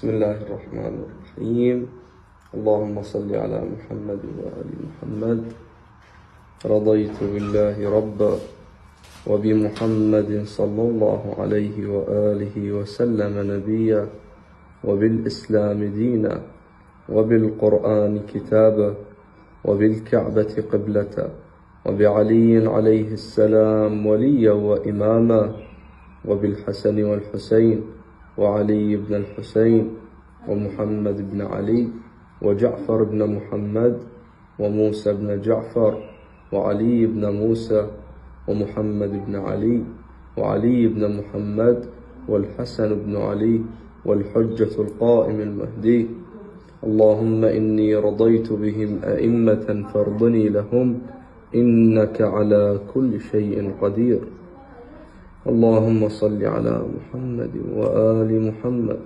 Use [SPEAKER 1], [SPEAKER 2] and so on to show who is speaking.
[SPEAKER 1] بسم الله الرحمن الرحيم. اللهم صل على محمد وآل محمد. رضيت بالله ربا وبمحمد صلى الله عليه وآله وسلم نبيا وبالإسلام دينا وبالقرآن كتابا وبالكعبة قبلة وبعلي عليه السلام وليا وإماما وبالحسن والحسين وعلي بن الحسين ومحمد بن علي وجعفر بن محمد وموسى بن جعفر وعلي بن موسى ومحمد بن علي وعلي بن محمد والحسن بن علي والحجة القائم المهدي. اللهم إني رضيت بهم أئمة فارضني لهم إنك على كل شيء قدير. اللهم صل على محمد وآل محمد.